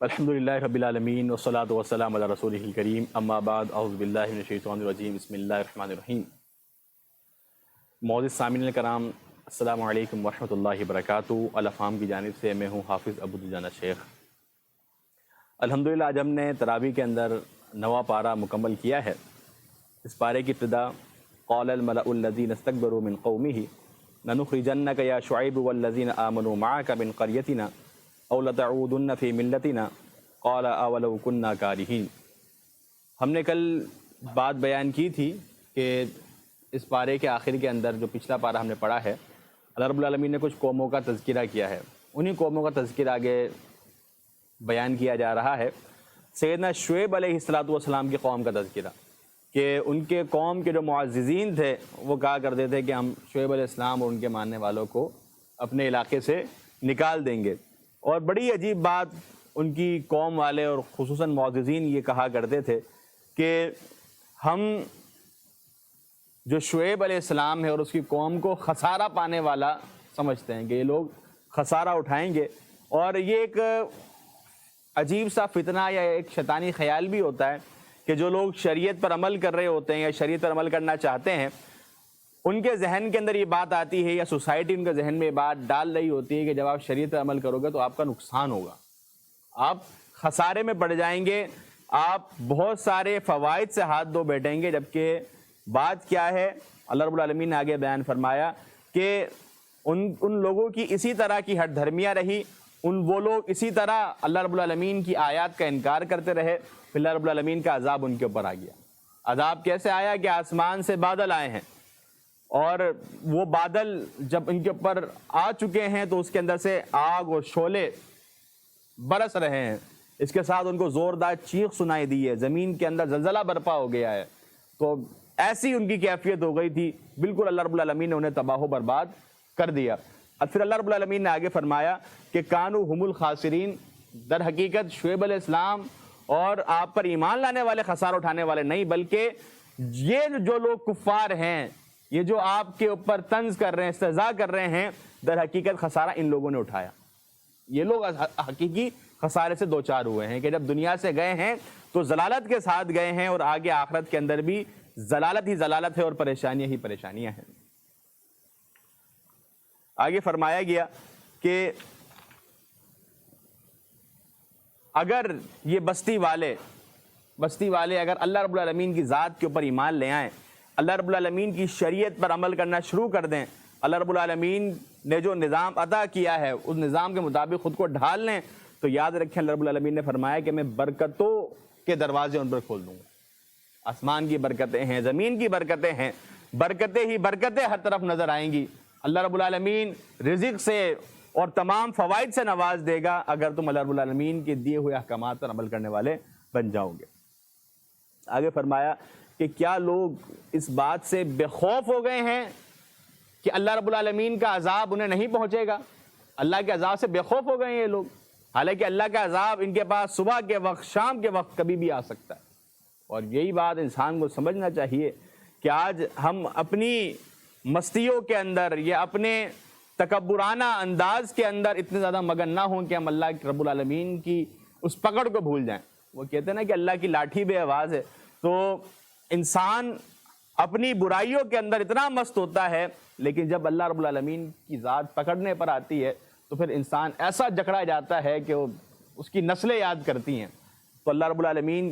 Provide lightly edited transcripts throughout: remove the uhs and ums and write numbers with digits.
الحمدللہ رب العالمین والصلاۃ والسلام علی رسولہ الکریم اما بعد اعوذ باللہ من الشیطان الرجیم بسم اللہ الرحمن الرحیم۔ معزز سامعین کرام، السلام علیکم ورحمۃ اللہ وبرکاتہ۔ الافہام کی جانب سے میں ہوں حافظ ابو دجانہ شیخ۔ الحمدللہ آج ہم نے تراویح کے اندر 9واں پارہ مکمل کیا ہے۔ اس پارے کی ابتدا قال الملأ الذین استکبروا من قومہ لنخرجنک یا شعیب والذین آمنوا معک من قریتنا او لتعودن فی ملتنا قال اولو کنا کارہین۔ ہم نے کل بات بیان کی تھی کہ اس پارے کے آخر کے اندر جو پچھلا پارہ ہم نے پڑھا ہے، اللہ رب العالمین نے کچھ قوموں کا تذکرہ کیا ہے۔ انہی قوموں کا تذکرہ آگے بیان کیا جا رہا ہے۔ سیدنا شعیب علیہ السلام کی قوم کا تذکرہ کہ ان کے قوم کے جو معززین تھے وہ کہا کرتے تھے کہ ہم شعیب علیہ السلام اور ان کے ماننے والوں کو اپنے علاقے سے نکال دیں گے۔ اور بڑی عجیب بات ان کی قوم والے اور خصوصاً معززین یہ کہا کرتے تھے کہ ہم جو شعیب علیہ السلام ہے اور اس کی قوم کو خسارہ پانے والا سمجھتے ہیں کہ یہ لوگ خسارہ اٹھائیں گے۔ اور یہ ایک عجیب سا فتنہ یا ایک شیطانی خیال بھی ہوتا ہے کہ جو لوگ شریعت پر عمل کر رہے ہوتے ہیں یا شریعت پر عمل کرنا چاہتے ہیں، ان کے ذہن کے اندر یہ بات آتی ہے یا سوسائٹی ان کے ذہن میں یہ بات ڈال رہی ہوتی ہے کہ جب آپ شریعت پر عمل کرو گے تو آپ کا نقصان ہوگا، آپ خسارے میں پڑ جائیں گے، آپ بہت سارے فوائد سے ہاتھ دھو بیٹھیں گے۔ جبکہ بات کیا ہے، اللہ رب العالمین نے آگے بیان فرمایا کہ ان لوگوں کی اسی طرح کی ہٹ دھرمیاں رہی، وہ لوگ اسی طرح اللہ رب العالمین کی آیات کا انکار کرتے رہے، پھر اللہ رب العالمین کا عذاب ان کے اوپر آ گیا۔ عذاب کیسے آیا کہ آسمان سے بادل آئے ہیں، اور وہ بادل جب ان کے اوپر آ چکے ہیں تو اس کے اندر سے آگ اور شعلے برس رہے ہیں، اس کے ساتھ ان کو زوردار چیخ سنائی دی ہے، زمین کے اندر زلزلہ برپا ہو گیا ہے۔ تو ایسی ان کی کیفیت ہو گئی تھی، بالکل اللہ رب العالمین نے انہیں تباہ و برباد کر دیا۔ اب پھر اللہ رب العالمین نے آگے فرمایا کہ کانوا ہم الخاسرین، در حقیقت شعیب علیہ السلام اور آپ پر ایمان لانے والے خسارہ اٹھانے والے نہیں، بلکہ یہ جو لوگ کفار ہیں، یہ جو آپ کے اوپر طنز کر رہے ہیں، استہزاء کر رہے ہیں، در حقیقت خسارہ ان لوگوں نے اٹھایا۔ یہ لوگ حقیقی خسارے سے دوچار ہوئے ہیں کہ جب دنیا سے گئے ہیں تو ضلالت کے ساتھ گئے ہیں، اور آگے آخرت کے اندر بھی ضلالت ہی ضلالت ہے اور پریشانیاں ہی پریشانیاں ہیں۔ آگے فرمایا گیا کہ اگر یہ بستی والے اگر اللہ رب العالمین کی ذات کے اوپر ایمان لے آئیں، اللہ رب العالمین کی شریعت پر عمل کرنا شروع کر دیں، اللہ رب العالمین نے جو نظام عطا کیا ہے اس نظام کے مطابق خود کو ڈھال لیں، تو یاد رکھیں اللہ رب العالمین نے فرمایا کہ میں برکتوں کے دروازے ان پر کھول دوں گا۔ آسمان کی برکتیں ہیں، زمین کی برکتیں ہیں، برکتیں ہی برکتیں ہر طرف نظر آئیں گی۔ اللہ رب العالمین رزق سے اور تمام فوائد سے نواز دے گا اگر تم اللہ رب العالمین کے دیے ہوئے احکامات پر عمل کرنے والے بن جاؤ گے۔ آگے فرمایا کہ کیا لوگ اس بات سے بے خوف ہو گئے ہیں کہ اللہ رب العالمین کا عذاب انہیں نہیں پہنچے گا؟ اللہ کے عذاب سے بے خوف ہو گئے ہیں یہ لوگ، حالانکہ اللہ کا عذاب ان کے پاس صبح کے وقت، شام کے وقت کبھی بھی آ سکتا ہے۔ اور یہی بات انسان کو سمجھنا چاہیے کہ آج ہم اپنی مستیوں کے اندر یا اپنے تکبرانہ انداز کے اندر اتنے زیادہ مگن نہ ہوں کہ ہم اللہ رب العالمین کی اس پکڑ کو بھول جائیں۔ وہ کہتے ہیں نا کہ اللہ کی لاٹھی بے آواز ہے، تو انسان اپنی برائیوں کے اندر اتنا مست ہوتا ہے، لیکن جب اللہ رب العالمین کی ذات پکڑنے پر آتی ہے تو پھر انسان ایسا جکڑا جاتا ہے کہ وہ اس کی نسلیں یاد کرتی ہیں۔ تو اللہ رب العالمین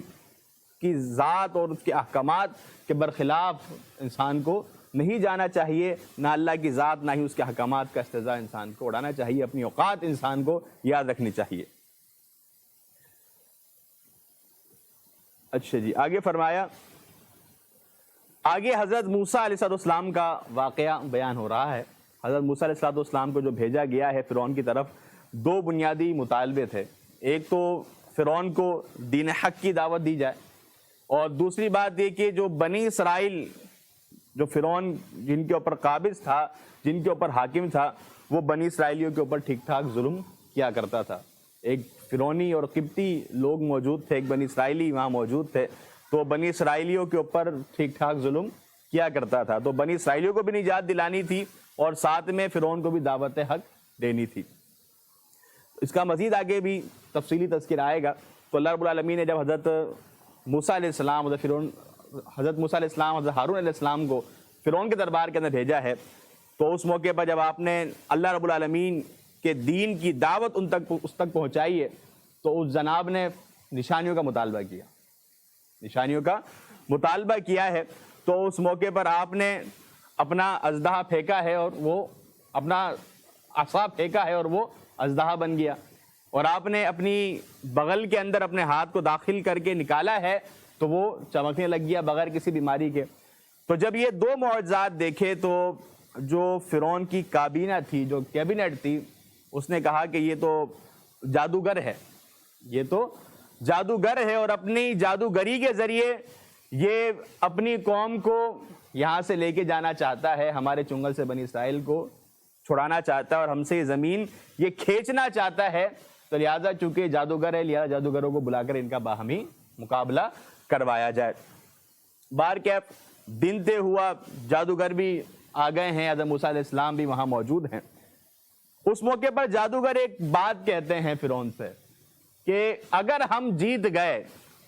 کی ذات اور اس کے احکامات کے برخلاف انسان کو نہیں جانا چاہیے، نہ اللہ کی ذات نہ ہی اس کے احکامات کا استہزاء انسان کو اڑانا چاہیے، اپنی اوقات انسان کو یاد رکھنی چاہیے۔ اچھا جی، آگے فرمایا، آگے حضرت موسیٰ علیہ السلام کا واقعہ بیان ہو رہا ہے۔ حضرت موسیٰ علیہ السلام کو جو بھیجا گیا ہے فرعون کی طرف، دو بنیادی مطالبے تھے۔ ایک تو فرعون کو دین حق کی دعوت دی جائے، اور دوسری بات یہ کہ جو بنی اسرائیل، جو فرعون جن کے اوپر قابض تھا، جن کے اوپر حاکم تھا، وہ بنی اسرائیلیوں کے اوپر ٹھیک ٹھاک ظلم کیا کرتا تھا۔ ایک فرعونی اور قبطی لوگ موجود تھے، ایک بنی اسرائیلی وہاں موجود تھے، تو بنی اسرائیلیوں کے اوپر ٹھیک ٹھاک ظلم کیا کرتا تھا۔ تو بنی اسرائیلیوں کو بھی نجات دلانی تھی اور ساتھ میں فرعون کو بھی دعوت حق دینی تھی۔ اس کا مزید آگے بھی تفصیلی تذکر آئے گا. تو اللہ رب العالمین نے جب حضرت موسیٰ علیہ السلام حضرت موسیٰ علیہ السلام حضرت ہارون علیہ السلام کو فرعون کے دربار کے اندر بھیجا ہے، تو اس موقع پر جب آپ نے اللہ رب العالمین کے دین کی دعوت اس تک پہنچائی ہے، تو اس جناب نے نشانیوں کا مطالبہ کیا، نشانیوں کا مطالبہ کیا ہے. تو اس موقع پر آپ نے اپنا اژدہا پھینکا ہے اور وہ اپنا عصا پھینکا ہے اور وہ اژدہا بن گیا، اور آپ نے اپنی بغل کے اندر اپنے ہاتھ کو داخل کر کے نکالا ہے تو وہ چمکنے لگ گیا بغیر کسی بیماری کے. تو جب یہ دو معجزات دیکھے تو جو فرعون کی کابینہ تھی، جو کیبنٹ تھی، اس نے کہا کہ یہ تو جادوگر ہے، یہ تو جادوگر ہے، اور اپنی جادوگری کے ذریعے یہ اپنی قوم کو یہاں سے لے کے جانا چاہتا ہے، ہمارے چنگل سے بنی اسرائیل کو چھڑانا چاہتا ہے اور ہم سے یہ زمین یہ کھینچنا چاہتا ہے. تو لہٰذا چونکہ جادوگر ہے، لہٰذا جادوگروں کو بلا کر ان کا باہمی مقابلہ کروایا جائے. بہرکیف دن طے ہوا، جادوگر بھی آ گئے ہیں، حضرت موسیٰ علیہ السلام بھی وہاں موجود ہیں. اس موقع پر جادوگر ایک بات کہتے ہیں فرعون سے کہ اگر ہم جیت گئے،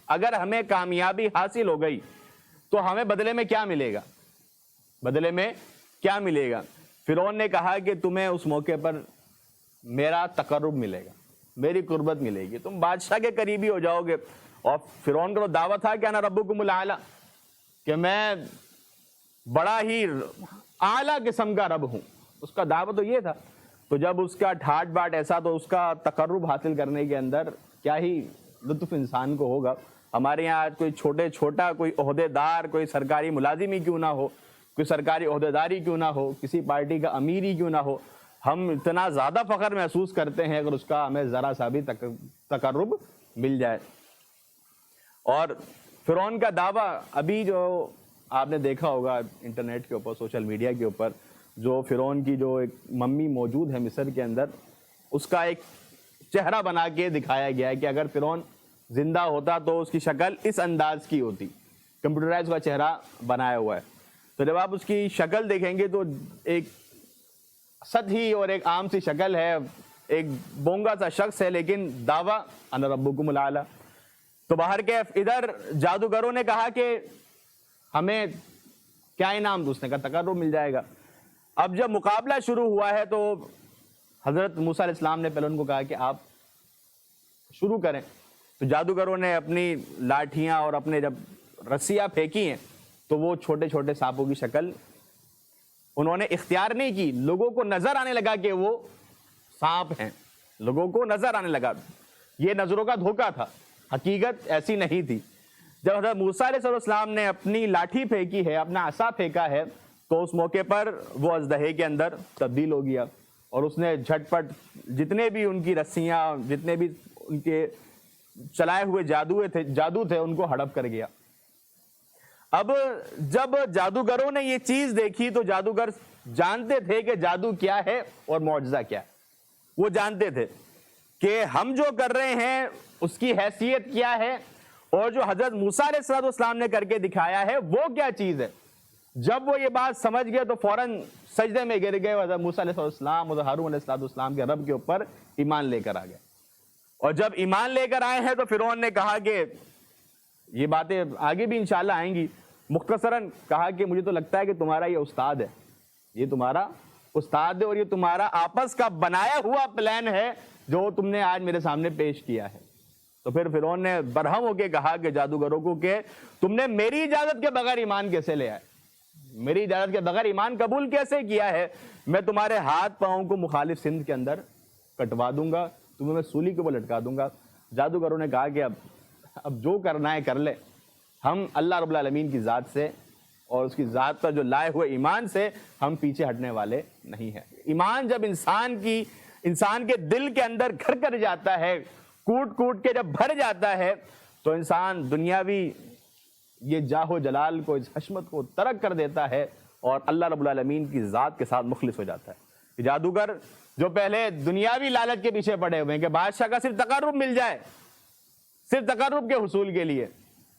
اگر ہمیں کامیابی حاصل ہو گئی تو ہمیں بدلے میں کیا ملے گا؟ بدلے میں کیا ملے گا؟ فرعون نے کہا کہ تمہیں اس موقع پر میرا تقرب ملے گا، میری قربت ملے گی، تم بادشاہ کے قریبی ہو جاؤ گے. اور فرعون کا تو دعویٰ تھا کہ انا ربکم الاعلی، کہ میں بڑا ہی اعلیٰ قسم کا رب ہوں، اس کا دعویٰ تو یہ تھا. تو جب اس کا ٹھاٹ باٹ ایسا، تو اس کا تقرب حاصل کرنے کے اندر کیا ہی لطف انسان کو ہوگا. ہمارے یہاں آج کوئی چھوٹا کوئی عہدے دار، کوئی سرکاری ملازم ہی کیوں نہ ہو، کوئی سرکاری عہدیداری کیوں نہ ہو، کسی پارٹی کا امیر ہی کیوں نہ ہو، ہم اتنا زیادہ فخر محسوس کرتے ہیں اگر اس کا ہمیں ذرا سا بھی تقرب مل جائے. اور فرعون کا دعویٰ ابھی جو آپ نے دیکھا ہوگا انٹرنیٹ کے اوپر، سوشل میڈیا کے اوپر، جو فرعون کی جو ایک ممی موجود ہے مصر کے اندر، اس کا ایک چہرہ بنا کے دکھایا گیا ہے کہ اگر فرعون زندہ ہوتا تو اس کی شکل اس انداز کی ہوتی، کمپیوٹرائز کا چہرہ بنایا ہوا ہے. تو جب آپ اس کی شکل دیکھیں گے تو ایک سطحی اور ایک عام سی شکل ہے، ایک بونگا سا شخص ہے، لیکن دعویٰ انا ربکم الاعلی. تو بہرکیف ادھر جادوگروں نے کہا کہ ہمیں کیا انعام دو، اس نے کہا تقرب مل جائے گا. اب جب مقابلہ شروع ہوا ہے تو حضرت موسیٰ علیہ السلام نے پہلے ان کو کہا کہ آپ شروع کریں. تو جادوگروں نے اپنی لاٹھیاں اور اپنے جب رسیاں پھینکی ہیں تو وہ چھوٹے چھوٹے سانپوں کی شکل انہوں نے اختیار نہیں کی. لوگوں کو نظر آنے لگا کہ وہ سانپ ہیں، لوگوں کو نظر آنے لگا. یہ نظروں کا دھوکہ تھا، حقیقت ایسی نہیں تھی. جب حضرت موسیٰ علیہ السلام نے اپنی لاٹھی پھینکی ہے، اپنا عصا پھینکا ہے، تو اس موقع پر وہ اژدہے کے اندر تبدیل ہو گیا اور اس نے جھٹ پٹ جتنے بھی ان کی رسیاں، جتنے بھی ان کے چلائے ہوئے جادو تھے ان کو ہڑپ کر گیا. اب جب جادوگروں نے یہ چیز دیکھی تو جادوگر جانتے تھے کہ جادو کیا ہے اور معجزہ کیا ہے. وہ جانتے تھے کہ ہم جو کر رہے ہیں اس کی حیثیت کیا ہے اور جو حضرت موسیٰ علیہ السلام نے کر کے دکھایا ہے وہ کیا چیز ہے. جب وہ یہ بات سمجھ گئے تو فوراً سجدے میں گر گئے. حضرت موسیٰ علیہ السلام حضرت ہارون علیہ السلام کے رب کے اوپر ایمان لے کر آ گئے. اور جب ایمان لے کر آئے ہیں تو فرعون نے کہا کہ یہ باتیں آگے بھی انشاءاللہ آئیں گی. مختصراً کہا کہ مجھے تو لگتا ہے کہ تمہارا یہ استاد ہے، یہ تمہارا استاد ہے اور یہ تمہارا آپس کا بنایا ہوا پلان ہے جو تم نے آج میرے سامنے پیش کیا ہے. تو پھر فرعون نے برہم ہو کے کہا کہ جادوگروں کو کہ تم نے میری اجازت کے بغیر ایمان کیسے لے آئے، میری اجازت کے بغیر ایمان قبول کیسے کیا ہے. میں تمہارے ہاتھ پاؤں کو مخالف سندھ کے اندر کٹوا دوں گا، تمہیں میں سولی کے اوپر لٹکا دوں گا. جادوگروں نے کہا کہ اب جو کرنا ہے کر لے، ہم اللہ رب العالمین کی ذات سے اور اس کی ذات پر جو لائے ہوئے ایمان سے ہم پیچھے ہٹنے والے نہیں ہیں. ایمان جب انسان کے دل کے اندر گھر کر جاتا ہے، کوٹ کوٹ کے جب بھر جاتا ہے تو انسان دنیاوی یہ جاہ و جلال کو، اس حشمت کو ترک کر دیتا ہے اور اللہ رب العالمین کی ذات کے ساتھ مخلص ہو جاتا ہے. جادوگر جو پہلے دنیاوی لالچ کے پیچھے پڑے ہوئے ہیں کہ بادشاہ کا صرف تقرب مل جائے، صرف تقرب کے حصول کے لیے،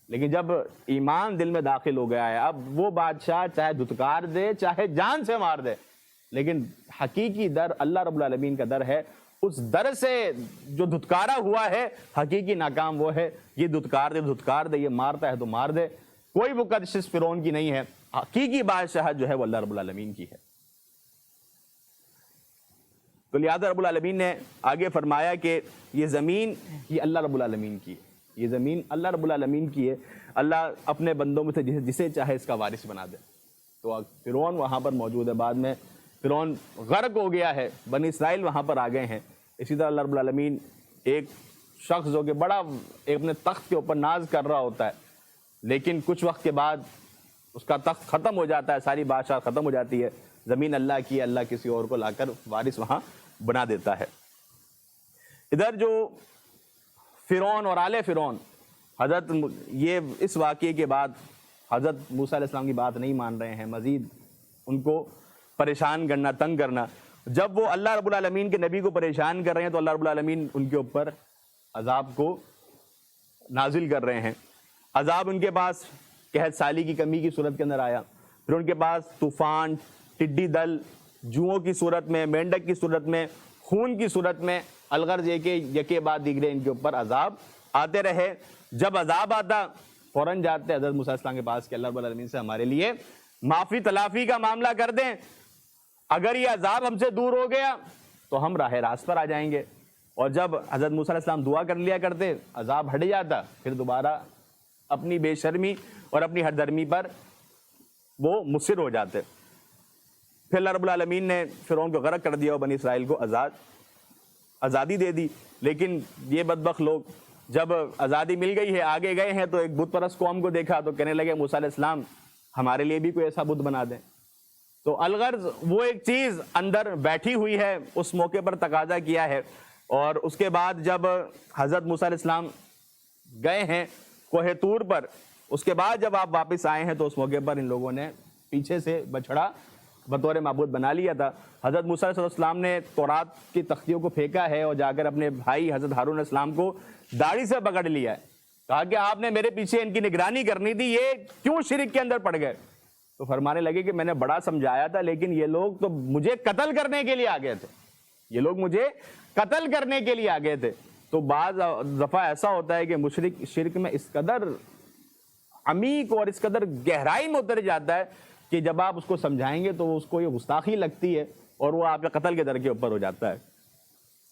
لیکن جب ایمان دل میں داخل ہو گیا ہے، اب وہ بادشاہ چاہے دھتکار دے چاہے جان سے مار دے، لیکن حقیقی در اللہ رب العالمین کا در ہے اس در سے جو دھتکارا ہوا ہے حقیقی ناکام وہ ہے. یہ دھتکار دے، یہ مارتا ہے تو مار دے. کوئی مقدس فرعون کی نہیں ہے، حقیقی بادشاہت جو ہے وہ اللہ رب العالمین کی ہے. تو لہذا رب العالمین نے آگے فرمایا کہ یہ زمین یہ اللہ رب العالمین کی ہے، یہ زمین اللہ رب العالمین کی ہے. اللہ اپنے بندوں میں سے جسے چاہے اس کا وارث بنا دے. تو فرعون وہاں پر موجود ہے، بعد میں فرعون غرق ہو گیا ہے، بنی اسرائیل وہاں پر آ گئے ہیں. اسی طرح اللہ رب العالمین ایک شخص جو کہ بڑا اپنے تخت کے اوپر ناز کر رہا ہوتا ہے، لیکن کچھ وقت کے بعد اس کا تخت ختم ہو جاتا ہے، ساری بادشاہ ختم ہو جاتی ہے. زمین اللہ کی، اللہ کسی اور کو لا کر وارث وہاں بنا دیتا ہے. ادھر جو فرعون اور آل فرعون، حضرت یہ اس واقعے کے بعد حضرت موسیٰ علیہ السلام کی بات نہیں مان رہے ہیں، مزید ان کو پریشان کرنا، تنگ کرنا. جب وہ اللہ رب العالمین کے نبی کو پریشان کر رہے ہیں تو اللہ رب العالمین ان کے اوپر عذاب کو نازل کر رہے ہیں. عذاب ان کے پاس قحط سالی کی کمی کی صورت کے اندر آیا، پھر ان کے پاس طوفان، ٹڈی دل، جوؤں کی صورت میں، مینڈک کی صورت میں، خون کی صورت میں، الغرض یہ کہ یکے بعد دیگرے ان کے اوپر عذاب آتے رہے. جب عذاب آتا فوراً جاتے حضرت موسیٰ علیہ السلام کے پاس کہ اللہ رب العالمین سے ہمارے لیے معافی تلافی کا معاملہ کر دیں، اگر یہ عذاب ہم سے دور ہو گیا تو ہم راہ راست پر آ جائیں گے. اور جب حضرت موسیٰ علیہ السلام دعا کر لیا کرتے، عذاب ہٹ جاتا، پھر دوبارہ اپنی بے شرمی اور اپنی ہر درمی پر وہ مصر ہو جاتے. پھر اللہ رب العالمین نے فرعون کو غرق کر دیا اور بنی اسرائیل کو آزادی دے دی. لیکن یہ بدبخت لوگ جب آزادی مل گئی ہے، آگے گئے ہیں، تو ایک بت پرست قوم کو دیکھا تو کہنے لگے موسیٰ علیہ السلام ہمارے لیے بھی کوئی ایسا بت بنا دیں. تو الغرض وہ ایک چیز اندر بیٹھی ہوئی ہے، اس موقع پر تقاضا کیا ہے. اور اس کے بعد جب حضرت موسیٰ علیہ السلام گئے ہیں کوہ طور پر، اس کے بعد جب آپ واپس آئے ہیں تو اس موقع پر ان لوگوں نے پیچھے سے بچھڑا بطور معبود بنا لیا تھا. حضرت موسیٰ علیہ السلام نے تورات کی تختیوں کو پھینکا ہے اور جا کر اپنے بھائی حضرت ہارون علیہ السلام کو داڑھی سے پکڑ لیا ہے، کہا کہ آپ نے میرے پیچھے ان کی نگرانی کرنی تھی، یہ کیوں شرک کے اندر پڑ گئے؟ تو فرمانے لگے کہ میں نے بڑا سمجھایا تھا، لیکن یہ لوگ تو مجھے قتل کرنے کے لیے آ گئے تھے، یہ لوگ مجھے قتل کرنے کے لیے آ گئے تھے. تو بعض دفعہ ایسا ہوتا ہے کہ مشرک شرک میں اس قدر عمیق اور اس قدر گہرائی میں اتر جاتا ہے کہ جب آپ اس کو سمجھائیں گے تو اس کو یہ گستاخی لگتی ہے اور وہ آپ کے قتل کے در کے اوپر ہو جاتا ہے.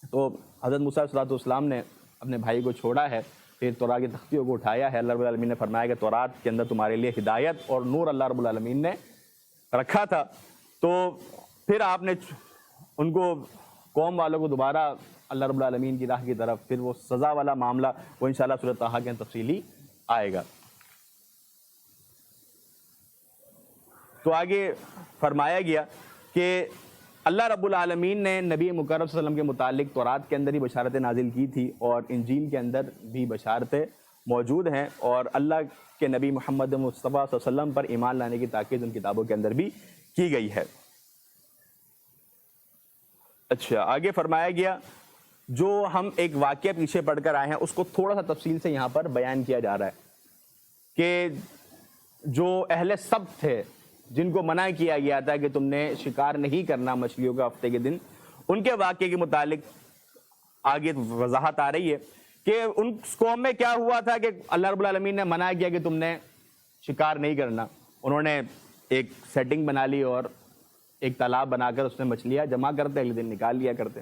تو حضرت موسیٰ علیہ السلام نے اپنے بھائی کو چھوڑا ہے، پھر تورات کی تختیوں کو اٹھایا ہے. اللہ رب العالمین نے فرمایا کہ تورات کے اندر تمہارے لیے ہدایت اور نور اللہ رب العالمین نے رکھا تھا. تو پھر آپ نے ان کو قوم والوں کو دوبارہ اللہ رب العالمین کی راہ کی طرف، پھر وہ سزا والا معاملہ وہ انشاءاللہ سورۃ طٰہٰ کے تفصیلی آئے گا. تو آگے فرمایا گیا کہ اللہ رب العالمین نے نبی مکرم صلی اللہ علیہ وسلم کے متعلق تورات کے اندر ہی بشارتیں نازل کی تھی اور انجیل کے اندر بھی بشارتیں موجود ہیں، اور اللہ کے نبی محمد مصطفیٰ صلی اللہ علیہ وسلم پر ایمان لانے کی تاکید ان کتابوں کے اندر بھی کی گئی ہے. اچھا، آگے فرمایا گیا جو ہم ایک واقعہ پیچھے پڑھ کر آئے ہیں اس کو تھوڑا سا تفصیل سے یہاں پر بیان کیا جا رہا ہے کہ جو اہل سبت تھے جن کو منع کیا گیا تھا کہ تم نے شکار نہیں کرنا مچھلیوں کا ہفتے کے دن، ان کے واقعے کے متعلق آگے وضاحت آ رہی ہے کہ ان قوم میں کیا ہوا تھا کہ اللہ رب العالمین نے منع کیا کہ تم نے شکار نہیں کرنا. انہوں نے ایک سیٹنگ بنا لی اور ایک تالاب بنا کر اس میں مچھلیاں جمع کرتے، اگلے دن نکال لیا کرتے.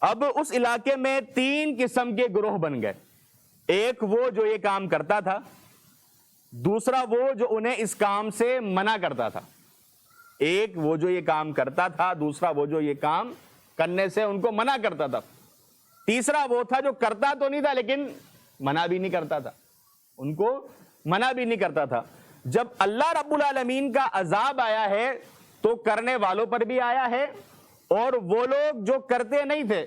اب اس علاقے میں 3 قسم کے گروہ بن گئے. ایک وہ جو یہ کام کرتا تھا، دوسرا وہ جو انہیں اس کام سے منع کرتا تھا. ایک وہ جو یہ کام کرتا تھا، دوسرا وہ جو یہ کام کرنے سے ان کو منع کرتا تھا، تیسرا وہ تھا جو کرتا تو نہیں تھا لیکن منع بھی نہیں کرتا تھا، ان کو منع بھی نہیں کرتا تھا. جب اللہ رب العالمین کا عذاب آیا ہے تو کرنے والوں پر بھی آیا ہے، اور وہ لوگ جو کرتے نہیں تھے،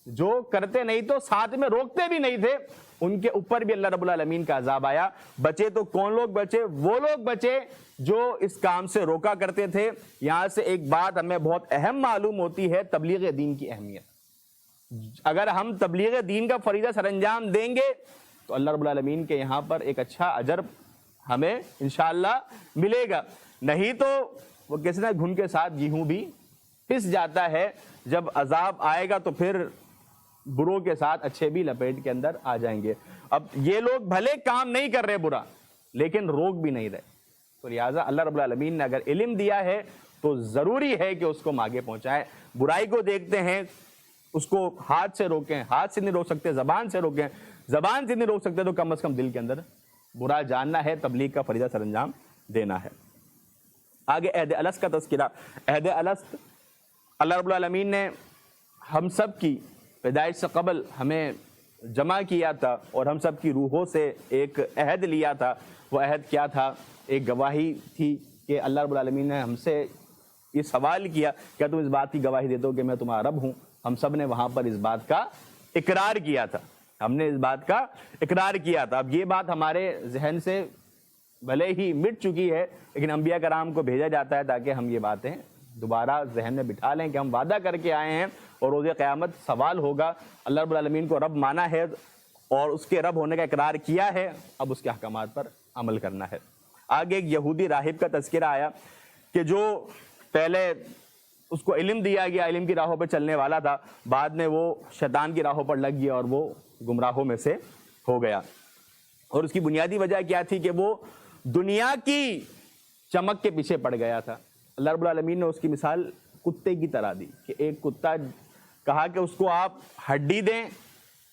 جو کرتے نہیں تو ساتھ میں روکتے بھی نہیں تھے، ان کے اوپر بھی اللہ رب العالمین کا عذاب آیا. بچے تو کون لوگ بچے؟ وہ لوگ بچے جو اس کام سے روکا کرتے تھے. یہاں سے ایک بات ہمیں بہت اہم معلوم ہوتی ہے، تبلیغ دین کی اہمیت. اگر ہم تبلیغ دین کا فریضہ سر انجام دیں گے تو اللہ رب العالمین کے یہاں پر ایک اچھا اجر ہمیں انشاءاللہ ملے گا. نہیں تو وہ کسی نے گھن کے ساتھ گیہوں بھی پس جاتا ہے، جب عذاب آئے گا تو پھر بروں کے ساتھ اچھے بھی لپیٹ کے اندر آ جائیں گے۔ اب یہ لوگ بھلے کام نہیں کر رہے برا، لیکن روک بھی نہیں رہے، تو لہٰذا اللہ رب العالمین نے اگر علم دیا ہے تو ضروری ہے کہ اس کو ہم آگے پہنچائیں۔ برائی کو دیکھتے ہیں، اس کو ہاتھ سے روکیں، ہاتھ سے نہیں روک سکتے زبان سے روکیں، زبان سے نہیں روک سکتے تو کم از کم دل کے اندر برا جاننا ہے، تبلیغ کا فریضہ سر انجام دینا ہے۔ آگے عہد الست کا تذکرہ۔ عہد الست، اللہ رب العالمین نے ہم سب کی پیدائش سے قبل ہمیں جمع کیا تھا اور ہم سب کی روحوں سے ایک عہد لیا تھا۔ وہ عہد کیا تھا؟ ایک گواہی تھی کہ اللہ رب العالمین نے ہم سے یہ سوال کیا، کیا تم اس بات کی گواہی دیتے ہو کہ میں تمہارا رب ہوں؟ ہم سب نے وہاں پر اس بات کا اقرار کیا تھا، ہم نے اس بات کا اقرار کیا تھا۔ اب یہ بات ہمارے ذہن سے بھلے ہی مٹ چکی ہے، لیکن انبیاء کرام کو بھیجا جاتا ہے تاکہ ہم یہ باتیں دوبارہ ذہن میں بٹھا لیں کہ ہم وعدہ کر کے آئے ہیں اور روز قیامت سوال ہوگا۔ اللہ رب العالمین کو رب مانا ہے اور اس کے رب ہونے کا اقرار کیا ہے، اب اس کے احکامات پر عمل کرنا ہے۔ آگے ایک یہودی راہب کا تذکرہ آیا کہ جو پہلے اس کو علم دیا گیا، علم کی راہوں پہ چلنے والا تھا، بعد میں وہ شیطان کی راہوں پر لگ گیا اور وہ گمراہوں میں سے ہو گیا۔ اور اس کی بنیادی وجہ کیا تھی کہ وہ دنیا کی چمک کے پیچھے پڑ گیا تھا۔ اللہ رب العالمین نے اس کی مثال کتے کی طرح دی کہ ایک کتا کہا کہ اس کو آپ ہڈی دیں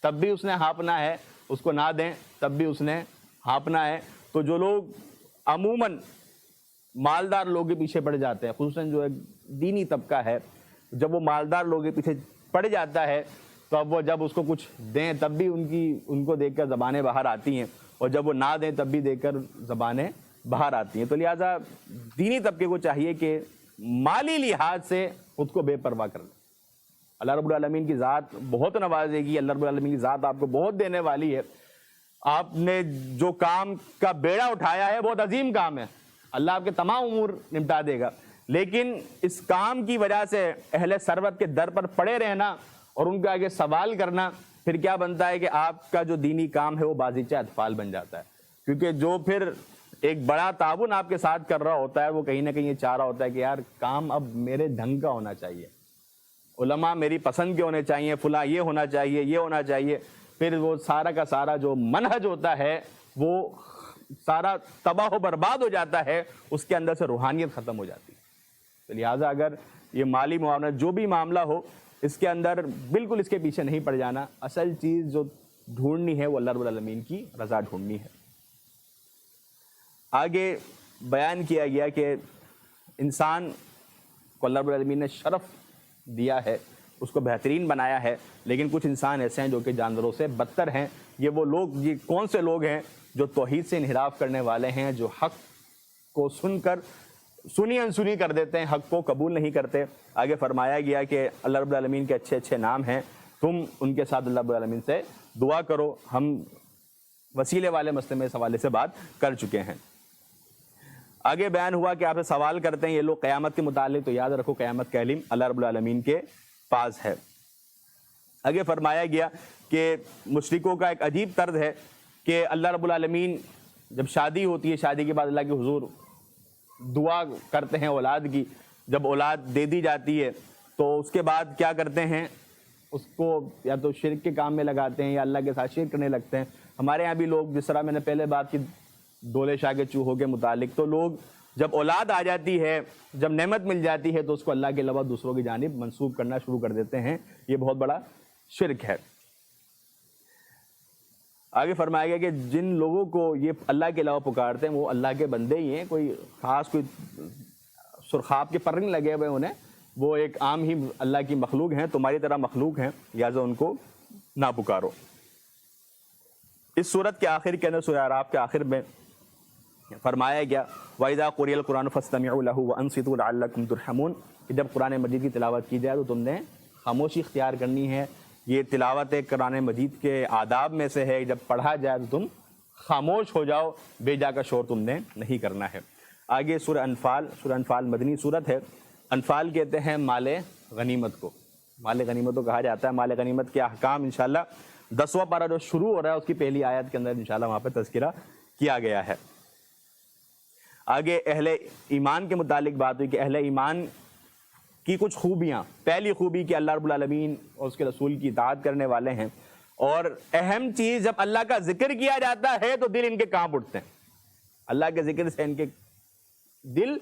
تب بھی اس نے ہانپنا ہے، اس کو نہ دیں تب بھی اس نے ہانپنا ہے۔ تو جو لوگ عموماً مالدار لوگوں کے پیچھے پڑ جاتے ہیں، خصوصاً جو ایک دینی طبقہ ہے، جب وہ مالدار لوگوں کے پیچھے پڑ جاتا ہے تو اب وہ جب اس کو کچھ دیں تب بھی ان کو دیکھ کر زبانیں باہر آتی ہیں، اور جب وہ نہ دیں تب بھی دیکھ کر زبانیں باہر آتی ہیں۔ تو لہٰذا دینی طبقے کو چاہیے کہ مالی لحاظ سے خود کو بے پرواہ کر لیں۔ اللہ رب العالمین کی ذات بہت نوازے گی، اللہ رب العالمین کی ذات آپ کو بہت دینے والی ہے۔ آپ نے جو کام کا بیڑا اٹھایا ہے بہت عظیم کام ہے، اللہ آپ کے تمام امور نمٹا دے گا، لیکن اس کام کی وجہ سے اہل ثروت کے در پر پڑے رہنا اور ان کے آگے سوال کرنا پھر کیا بنتا ہے کہ آپ کا جو دینی کام ہے وہ بازیچہ اطفال بن جاتا ہے، کیونکہ جو پھر ایک بڑا تعاون آپ کے ساتھ کر رہا ہوتا ہے وہ کہیں نہ کہیں یہ چاہ رہا ہوتا ہے کہ یار کام اب میرے ڈھنگ کا ہونا چاہیے، علماء میری پسند کے ہونے چاہیے، فلاں یہ ہونا چاہیے، یہ ہونا چاہیے، پھر وہ سارا کا سارا جو منہج ہوتا ہے وہ سارا تباہ و برباد ہو جاتا ہے، اس کے اندر سے روحانیت ختم ہو جاتی ہے۔ تو لہٰذا اگر یہ مالی معاملہ جو بھی معاملہ ہو، اس کے اندر بالکل اس کے پیچھے نہیں پڑ جانا، اصل چیز جو ڈھونڈنی ہے وہ اللہ رب العالمین کی رضا ڈھونڈنی ہے۔ آگے بیان کیا گیا کہ انسان کو اللہ رب العالمین نے شرف دیا ہے، اس کو بہترین بنایا ہے، لیکن کچھ انسان ایسے ہیں جو کہ جانوروں سے بدتر ہیں۔ یہ وہ لوگ، یہ کون سے لوگ ہیں جو توحید سے انحراف کرنے والے ہیں، جو حق کو سن کر سنی انسنی کر دیتے ہیں، حق کو قبول نہیں کرتے۔ آگے فرمایا گیا کہ اللہ رب العالمین کے اچھے اچھے نام ہیں، تم ان کے ساتھ اللہ رب العالمین سے دعا کرو۔ ہم وسیلے والے مسئلے میں اس حوالے سے بات کر چکے ہیں۔ آگے بیان ہوا کہ آپ سے سوال کرتے ہیں یہ لوگ قیامت کے متعلق، تو یاد رکھو قیامت کا علم اللہ رب العالمین کے پاس ہے۔ آگے فرمایا گیا کہ مشرکوں کا ایک عجیب طرز ہے کہ اللہ رب العالمین جب شادی ہوتی ہے، شادی کے بعد اللہ کے حضور دعا کرتے ہیں اولاد کی، جب اولاد دے دی جاتی ہے تو اس کے بعد کیا کرتے ہیں، اس کو یا تو شرک کے کام میں لگاتے ہیں یا اللہ کے ساتھ شرک کرنے لگتے ہیں۔ ہمارے یہاں بھی لوگ، جس طرح میں نے پہلے بات کی ڈولے شاہ کے چوہوں کے متعلق، تو لوگ جب اولاد آ جاتی ہے، جب نعمت مل جاتی ہے تو اس کو اللہ کے علاوہ دوسروں کی جانب منسوب کرنا شروع کر دیتے ہیں۔ یہ بہت بڑا شرک ہے۔ آگے فرمایا گیا کہ جن لوگوں کو یہ اللہ کے علاوہ پکارتے ہیں وہ اللہ کے بندے ہی ہیں، کوئی خاص کوئی سرخاب کے پر نہیں لگے ہوئے انہیں، وہ ایک عام ہی اللہ کی مخلوق ہیں، تمہاری طرح مخلوق ہیں، لہٰذا ان کو نہ پکارو۔ اس سورت کے آخر کے اندر، سورہ اعراف کے آخر میں فرمایا گیا وَإِذَا قُرِئَ الْقُرْآنُ فَاسْتَمِعُوا لَهُ وَأَنصِتُوا لَعَلَّكُمْ تُرْحَمُونَ، کہ جب قرآن مجید کی تلاوت کی جائے تو تم نے خاموشی اختیار کرنی ہے۔ یہ تلاوت قرآن مجید کے آداب میں سے ہے، جب پڑھا جائے تو تم خاموش ہو جاؤ، بے جا کا شور تم نے نہیں کرنا ہے۔ آگے سورہ انفال مدنی سورت ہے۔ انفال کہتے ہیں مال غنیمت کو، مال غنیمت کو کہا جاتا ہے۔ مال غنیمت کے احکام انشاءاللہ 10واں پارہ جو شروع ہو رہا ہے اس کی پہلی آیت کے اندر انشاءاللہ وہاں پہ تذکرہ کیا گیا ہے۔ آگے اہل ایمان کے متعلق بات ہوئی کہ اہل ایمان کی کچھ خوبیاں. پہلی خوبی کہ اللہ رب العالمین اور اس کے رسول کی اطاعت کرنے والے ہیں, اور اہم چیز جب اللہ کا ذکر کیا جاتا ہے تو دل ان کے کانپ اٹھتے ہیں. اللہ کے ذکر سے ان کے دل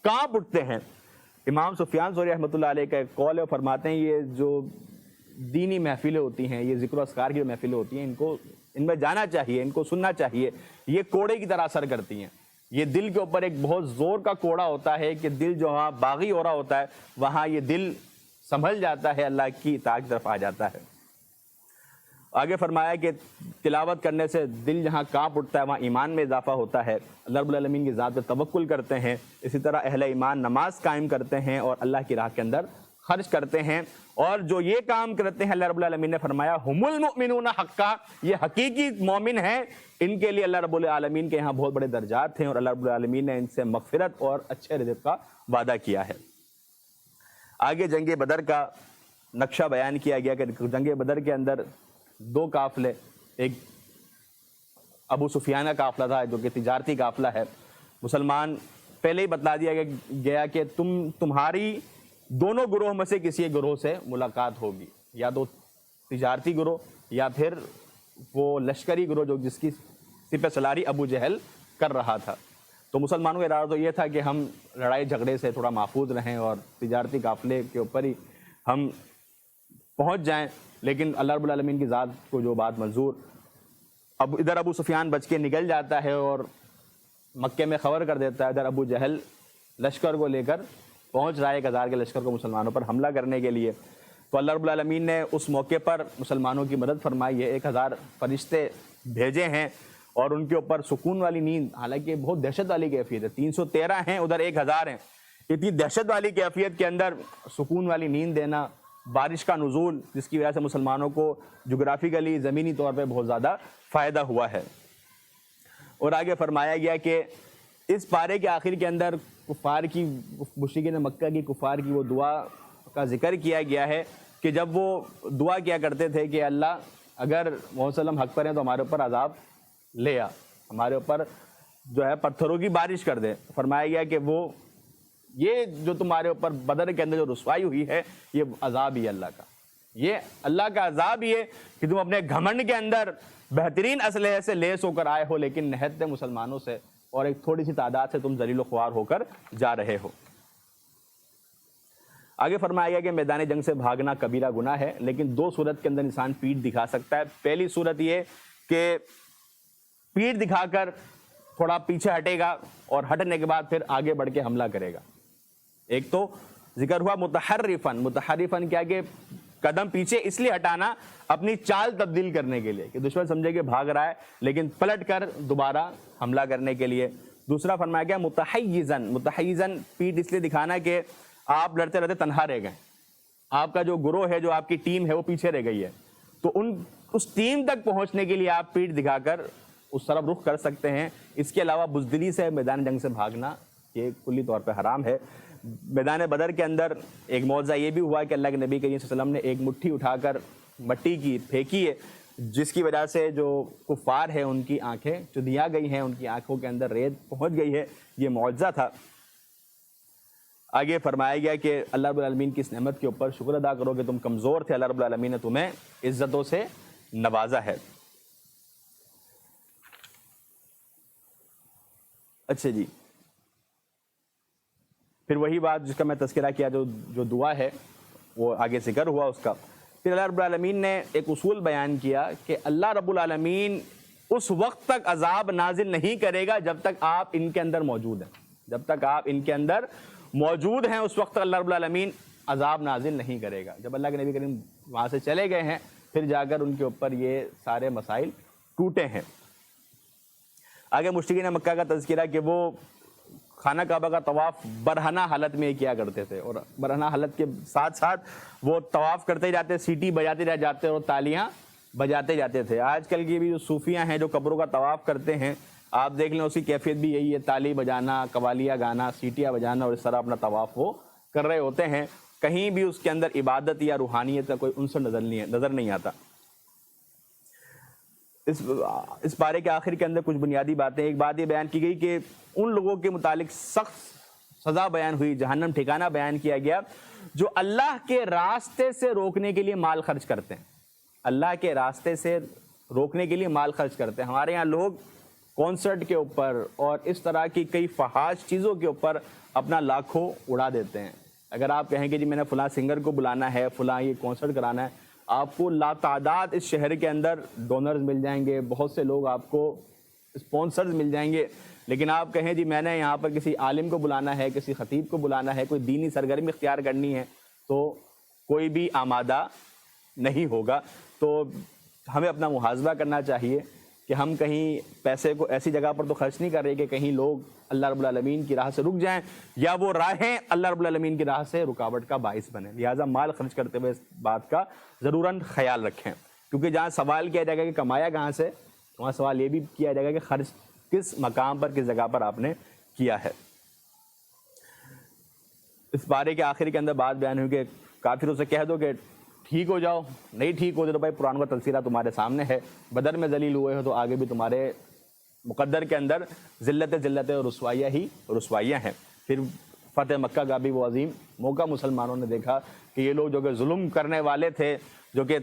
کانپ اٹھتے ہیں. امام سفیان ثوری رحمۃ اللہ علیہ کا ایک قول ہے, فرماتے ہیں یہ جو دینی محفلیں ہوتی ہیں, یہ ذکر و اذکار کی محفلیں ہوتی ہیں, ان میں جانا چاہیے, ان کو سننا چاہیے. یہ کوڑے کی طرح اثر کرتی ہیں. یہ دل کے اوپر ایک بہت زور کا کوڑا ہوتا ہے کہ دل جو وہاں باغی ہو رہا ہوتا ہے وہاں یہ دل سنبھل جاتا ہے, اللہ کی اطاعت کی طرف آ جاتا ہے. آگے فرمایا کہ تلاوت کرنے سے دل جہاں کانپ اٹھتا ہے وہاں ایمان میں اضافہ ہوتا ہے, اللہ رب العالمین کی ذات پہ توکل کرتے ہیں. اسی طرح اہل ایمان نماز قائم کرتے ہیں اور اللہ کی راہ کے اندر خرچ کرتے ہیں. اور جو یہ کام کرتے ہیں اللہ رب العالمین نے فرمایا ہم المؤمنون حقا, یہ حقیقی مومن ہیں, ان کے لیے اللہ رب العالمین کے یہاں بہت بڑے درجات ہیں اور اللہ رب العالمین نے ان سے مغفرت اور اچھے رزق کا وعدہ کیا ہے. آگے جنگ بدر کا نقشہ بیان کیا گیا کہ جنگ بدر کے اندر دو قافلے, ایک ابو سفیان کا قافلہ تھا جو کہ تجارتی قافلہ ہے. مسلمان پہلے ہی بتلا دیا گیا کہ تمہاری دونوں گروہ میں سے کسی ایک گروہ سے ملاقات ہوگی, یا تو تجارتی گروہ یا پھر وہ لشکری گروہ جو جس کی سپہ سالاری ابو جہل کر رہا تھا. تو مسلمانوں کا ارادہ تو یہ تھا کہ ہم لڑائی جھگڑے سے تھوڑا محفوظ رہیں اور تجارتی قافلے کے اوپر ہی ہم پہنچ جائیں, لیکن اللہ رب العالمین کی ذات کو جو بات منظور. اب ادھر ابو سفیان بچ کے نکل جاتا ہے اور مکے میں خبر کر دیتا ہے, ادھر ابو جہل لشکر کو لے کر پہنچ رہا ہے 1000 کے لشکر کو مسلمانوں پر حملہ کرنے کے لیے. تو اللہ رب العالمین نے اس موقع پر مسلمانوں کی مدد فرمائی ہے, 1000 فرشتے بھیجے ہیں اور ان کے اوپر سکون والی نیند, حالانکہ بہت دہشت والی کیفیت ہے, 313 ہیں ادھر 1000 ہیں, اتنی دہشت والی کیفیت کے اندر سکون والی نیند دینا, بارش کا نزول جس کی وجہ سے مسلمانوں کو جغرافیکلی زمینی طور پہ بہت زیادہ فائدہ ہوا ہے. اور آگے فرمایا گیا کہ اس پارے کے آخر کے اندر کفار کی, مشرکین مکہ کی کفار کی وہ دعا کا ذکر کیا گیا ہے کہ جب وہ دعا کیا کرتے تھے کہ اللہ اگر محمد صلی اللہ علیہ وسلم حق پر ہیں تو ہمارے اوپر عذاب لے آ, ہمارے اوپر جو ہے پتھروں کی بارش کر دے. فرمایا گیا کہ وہ یہ جو تمہارے اوپر بدر کے اندر جو رسوائی ہوئی ہے یہ عذاب ہی ہے اللہ کا, یہ اللہ کا عذاب ہی ہے کہ تم اپنے گھمنڈ کے اندر بہترین اسلحے سے لیس ہو کر آئے ہو لیکن نہتے مسلمانوں سے اور ایک تھوڑی سی تعداد سے تم ذلیل و خوار ہو کر جا رہے ہو. آگے فرمایا گیا کہ میدان جنگ سے بھاگنا کبیرہ گناہ ہے, لیکن 2 صورت کے اندر انسان پیٹھ دکھا سکتا ہے. پہلی صورت یہ کہ پیٹھ دکھا کر تھوڑا پیچھے ہٹے گا اور ہٹنے کے بعد پھر آگے بڑھ کے حملہ کرے گا. ایک تو ذکر ہوا متحرفن کیا کہ قدم پیچھے اس لیے ہٹانا اپنی چال تبدیل کرنے کے لیے کہ دشمن سمجھے کہ بھاگ رہا ہے لیکن پلٹ کر دوبارہ حملہ کرنے کے لیے. دوسرا فرمایا گیا متحیزن پیٹھ اس لیے دکھانا کہ آپ لڑتے لڑتے تنہا رہ گئے, آپ کا جو گروہ ہے جو آپ کی ٹیم ہے وہ پیچھے رہ گئی ہے, تو اس ٹیم تک پہنچنے کے لیے آپ پیٹھ دکھا کر اس طرف رخ کر سکتے ہیں. اس کے علاوہ بزدلی سے میدان جنگ سے بھاگنا یہ کلی طور پہ حرام ہے. میدان بدر کے اندر ایک معجزہ یہ بھی ہوا کہ اللہ کے نبی کریم صلی اللہ علیہ وسلم نے ایک مٹھی اٹھا کر مٹی کی پھینکی ہے, جس کی وجہ سے جو کفار ہیں ان کی آنکھیں چدھیا گئی ہیں, ان کی آنکھوں کے اندر ریت پہنچ گئی ہے. یہ معجزہ تھا. آگے فرمایا گیا کہ اللہ رب العالمین کی اس نعمت کے اوپر شکر ادا کرو کہ تم کمزور تھے, اللہ رب العالمین نے تمہیں عزتوں سے نوازا ہے. اچھا جی, پھر وہی بات جس کا میں تذکرہ کیا جو دعا ہے وہ آگے ذکر ہوا اس کا. پھر اللہ رب العالمین نے ایک اصول بیان کیا کہ اللہ رب العالمین اس وقت تک عذاب نازل نہیں کرے گا جب تک آپ ان کے اندر موجود ہیں. جب تک آپ ان کے اندر موجود ہیں اس وقت تک اللہ رب العالمین عذاب نازل نہیں کرے گا. جب اللہ کے نبی کریم وہاں سے چلے گئے ہیں پھر جا کر ان کے اوپر یہ سارے مسائل ٹوٹے ہیں. آگے مشرکین مکہ کا تذکرہ کہ وہ خانہ کعبہ کا طواف برہنہ حالت میں کیا کرتے تھے, اور برہنہ حالت کے ساتھ ساتھ وہ طواف کرتے جاتے, سیٹی بجاتے رہ جاتے اور تالیاں بجاتے جاتے تھے. آج کل کی بھی جو صوفیاں ہیں جو قبروں کا طواف کرتے ہیں آپ دیکھ لیں, اس کی کیفیت بھی یہی ہے, تالی بجانا, قوالیاں گانا, سیٹیاں بجانا اور اس طرح اپنا طواف وہ کر رہے ہوتے ہیں. کہیں بھی اس کے اندر عبادت یا روحانیت کا کوئی عنصر نظر نہیں آتا. اس بارے کے آخر کے اندر کچھ بنیادی باتیں. ایک بات یہ بیان کی گئی کہ ان لوگوں کے متعلق سخت سزا بیان ہوئی، جہنم ٹھکانہ بیان کیا گیا، جو اللہ کے راستے سے روکنے کے لیے مال خرچ کرتے ہیں، اللہ کے راستے سے روکنے کے لیے مال خرچ کرتے ہیں۔ ہمارے یہاں لوگ کانسرٹ کے اوپر اور اس طرح کی کئی فحاش چیزوں کے اوپر اپنا لاکھوں اڑا دیتے ہیں۔ اگر آپ کہیں کہ جی میں نے فلاں سنگر کو بلانا ہے، فلاں یہ کانسرٹ کرانا ہے، آپ کو لاتعداد اس شہر کے اندر ڈونرز مل جائیں گے، بہت سے لوگ آپ کو اسپانسرز مل جائیں گے، لیکن آپ کہیں جی میں نے یہاں پر کسی عالم کو بلانا ہے، کسی خطیب کو بلانا ہے، کوئی دینی سرگرمی اختیار کرنی ہے، تو کوئی بھی آمادہ نہیں ہوگا۔ تو ہمیں اپنا محاسبہ کرنا چاہیے کہ ہم کہیں پیسے کو ایسی جگہ پر تو خرچ نہیں کر رہے کہ کہیں لوگ اللہ رب العالمین کی راہ سے رک جائیں، یا وہ راہیں اللہ رب العالمین کی راہ سے رکاوٹ کا باعث بنیں۔ لہٰذا مال خرچ کرتے ہوئے اس بات کا ضروراً خیال رکھیں، کیونکہ جہاں سوال کیا جائے گا کہ کمایا کہاں سے، وہاں سوال یہ بھی کیا جائے گا کہ خرچ کس مقام پر، کس جگہ پر آپ نے کیا ہے۔ اس بارے کے آخر کے اندر بات بیان ہوئی کہ کافروں سے کہہ دو کہ ٹھیک ہو جاؤ، نہیں ٹھیک ہوتے تو بھائی قرآن کا تذکرہ تمہارے سامنے ہے، بدر میں ذلیل ہوئے ہو تو آگے بھی تمہارے مقدر کے اندر ذلت اور رسوائیاں ہی رسوائیاں ہیں۔ پھر فتح مکہ کا بھی وہ عظیم موقع مسلمانوں نے دیکھا کہ یہ لوگ جو کہ ظلم کرنے والے تھے، جو کہ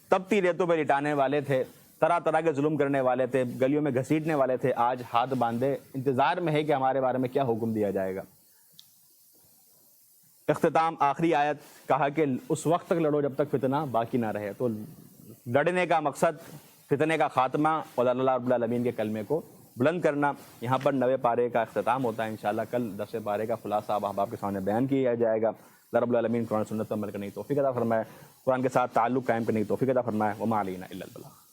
تپتی ریتوں پہ لٹانے والے تھے، طرح طرح کے ظلم کرنے والے تھے، گلیوں میں گھسیٹنے والے تھے، آج ہاتھ باندھے انتظار میں ہے کہ ہمارے بارے میں کیا حکم دیا جائے گا۔ اختتام آخری آیت کہا کہ اس وقت تک لڑو جب تک فتنہ باقی نہ رہے۔ تو لڑنے کا مقصد فتنے کا خاتمہ اور اللہ رب العالمین کے کلمے کو بلند کرنا۔ یہاں پر 9 پارے کا اختتام ہوتا ہے، انشاءاللہ کل 10 پارے کا خلاصہ اب احباب کے سامنے بیان کیا جائے گا۔ اللہ رب العالمین قرآن سنت پر عمل کرنے کی توفیق عطا فرمائے، قرآن کے ساتھ تعلق قائم کرنے کی توفیق عطا فرمائے۔ وما علینا الا البلاغ۔